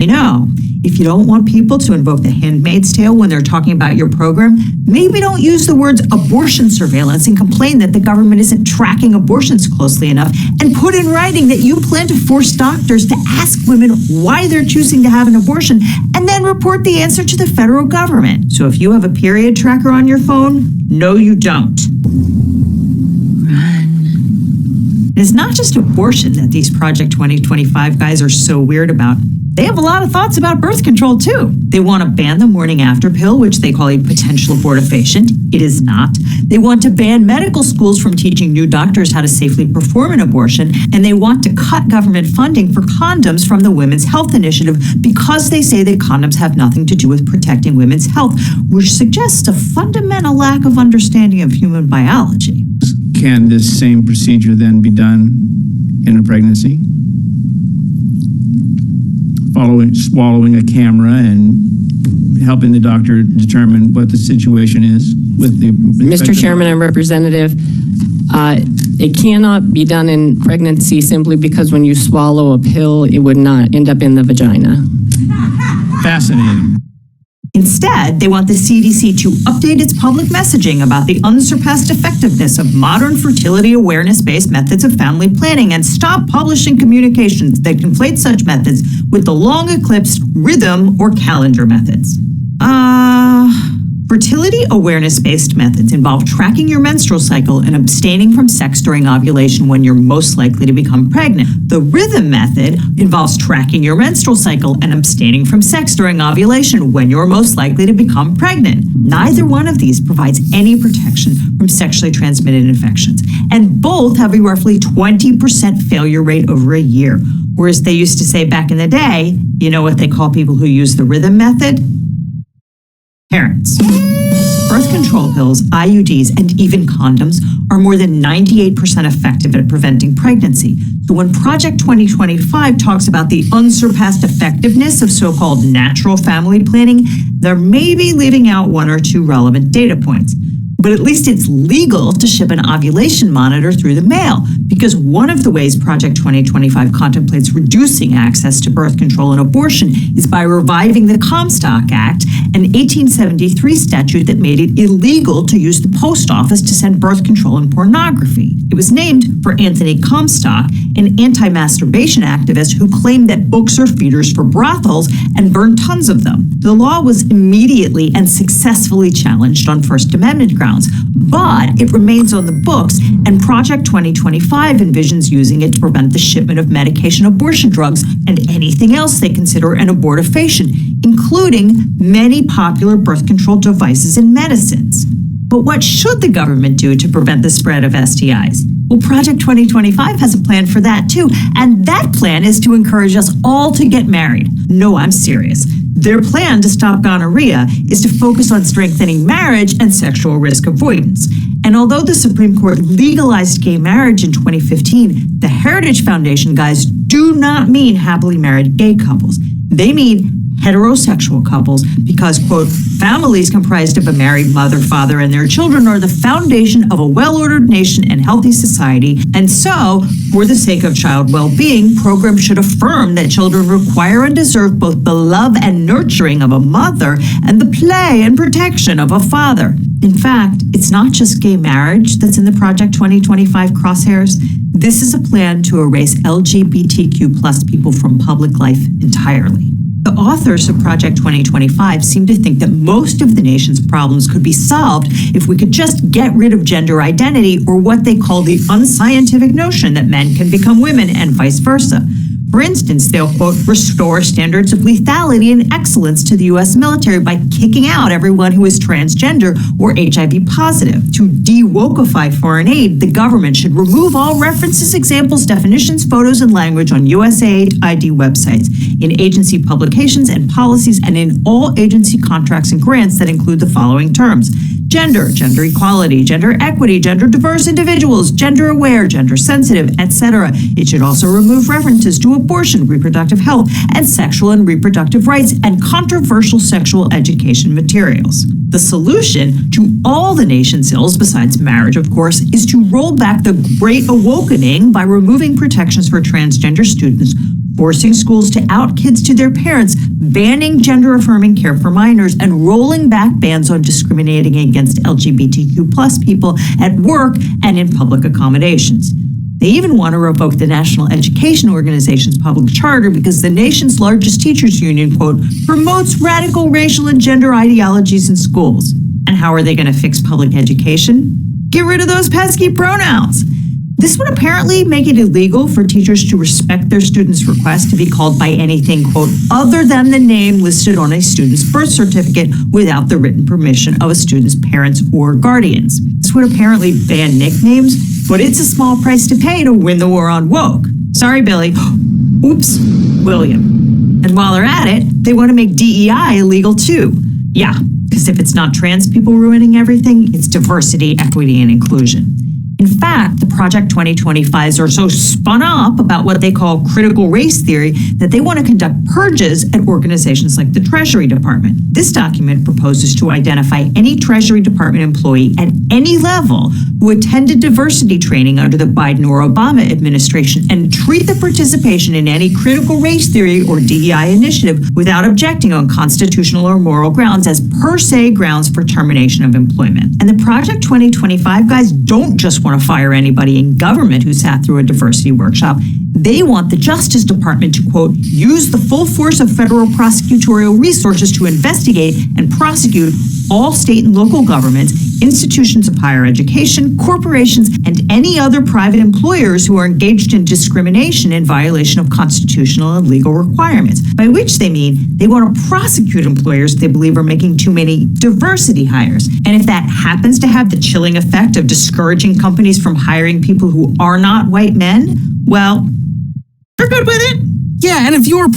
I know, if you don't want people to invoke the Handmaid's Tale when they're talking about your program, maybe don't use the words abortion surveillance and complain that the government isn't tracking abortions closely enough, and put in writing that you plan to force doctors to ask women why they're choosing to have an abortion and then report the answer to the federal government. So if you have a period tracker on your phone, no, you don't. It's not just abortion that these Project 2025 guys are so weird about. They have a lot of thoughts about birth control, too. They want to ban the morning after pill, which they call a potential abortifacient. It is not. They want to ban medical schools from teaching new doctors how to safely perform an abortion, and they want to cut government funding for condoms from the Women's Health Initiative because they say that condoms have nothing to do with protecting women's health, which suggests a fundamental lack of understanding of human biology. Can this same procedure then be done in a pregnancy? Swallowing a camera and helping the doctor determine what the situation is with the... Mr. Chairman and Representative, it cannot be done in pregnancy simply because when you swallow a pill, it would not end up in the vagina. Fascinating. Instead, they want the CDC to update its public messaging about the unsurpassed effectiveness of modern fertility awareness-based methods of family planning and stop publishing communications that conflate such methods with the long-eclipsed rhythm or calendar methods. Fertility awareness-based methods involve tracking your menstrual cycle and abstaining from sex during ovulation when you're most likely to become pregnant. The rhythm method involves tracking your menstrual cycle and abstaining from sex during ovulation when you're most likely to become pregnant. Neither one of these provides any protection from sexually transmitted infections, and both have a roughly 20% failure rate over a year. Whereas they used to say back in the day, you know what they call people who use the rhythm method? Parents. Birth control pills, IUDs, and even condoms are more than 98% effective at preventing pregnancy. So when Project 2025 talks about the unsurpassed effectiveness of so-called natural family planning, they're maybe leaving out one or two relevant data points. But at least it's legal to ship an ovulation monitor through the mail, because one of the ways Project 2025 contemplates reducing access to birth control and abortion is by reviving the Comstock Act, an 1873 statute that made it illegal to use the post office to send birth control and pornography. It was named for Anthony Comstock, an anti-masturbation activist who claimed that books are feeders for brothels and burned tons of them. The law was immediately and successfully challenged on First Amendment grounds, but it remains on the books, and Project 2025 envisions using it to prevent the shipment of medication abortion drugs and anything else they consider an abortifacient, including many popular birth control devices and medicines. But what should the government do to prevent the spread of STIs? Well, Project 2025 has a plan for that too, and that plan is to encourage us all to get married. No, I'm serious. Their plan to stop gonorrhea is to focus on strengthening marriage and sexual risk avoidance. And although the Supreme Court legalized gay marriage in 2015, the Heritage Foundation guys do not mean happily married gay couples. They mean heterosexual couples because, quote, families comprised of a married mother, father, and their children are the foundation of a well-ordered nation and healthy society. And so, for the sake of child well-being, programs should affirm that children require and deserve both the love and nurturing of a mother and the play and protection of a father. In fact, it's not just gay marriage that's in the Project 2025 crosshairs. This is a plan to erase LGBTQ plus people from public life entirely. The authors of Project 2025 seem to think that most of the nation's problems could be solved if we could just get rid of gender identity, or what they call the unscientific notion that men can become women and vice versa. For instance, they'll, quote, restore standards of lethality and excellence to the U.S. military by kicking out everyone who is transgender or HIV positive. To de-wokify foreign aid, the government should remove all references, examples, definitions, photos, and language on USAID websites, in agency publications and policies, and in all agency contracts and grants that include the following terms: gender, gender equality, gender equity, gender diverse individuals, gender aware, gender sensitive, etc. It should also remove references to abortion, reproductive health, and sexual and reproductive rights, and controversial sexual education materials. The solution to all the nation's ills, besides marriage, of course, is to roll back the Great Awakening by removing protections for transgender students, forcing schools to out kids to their parents, banning gender-affirming care for minors, and rolling back bans on discriminating against LGBTQ+ people at work and in public accommodations. They even want to revoke the National Education Organization's public charter because the nation's largest teachers union, quote, promotes radical racial and gender ideologies in schools. And how are they going to fix public education? Get rid of those pesky pronouns. This would apparently make it illegal for teachers to respect their students' request to be called by anything, quote, other than the name listed on a student's birth certificate without the written permission of a student's parents or guardians. This would apparently ban nicknames, but it's a small price to pay to win the war on woke. Sorry, Billy. Oops, William. And while they're at it, they want to make DEI illegal too. Yeah, because if it's not trans people ruining everything, it's diversity, equity, and inclusion. In fact, the Project 2025s are so spun up about what they call critical race theory that they want to conduct purges at organizations like the Treasury Department. This document proposes to identify any Treasury Department employee at any level who attended diversity training under the Biden or Obama administration and treat the participation in any critical race theory or DEI initiative without objecting on constitutional or moral grounds as per se grounds for termination of employment. And the Project 2025 guys don't just want to fire anybody in government who sat through a diversity workshop. They want the Justice Department to, quote, use the full force of federal prosecutorial resources to investigate and prosecute all state and local governments, institutions of higher education, corporations, and any other private employers who are engaged in discrimination in violation of constitutional and legal requirements, by which they mean they want to prosecute employers they believe are making too many diversity hires. And if that happens to have the chilling effect of discouraging companies from hiring people who are not white men, well, they're good with it. Yeah, and if you're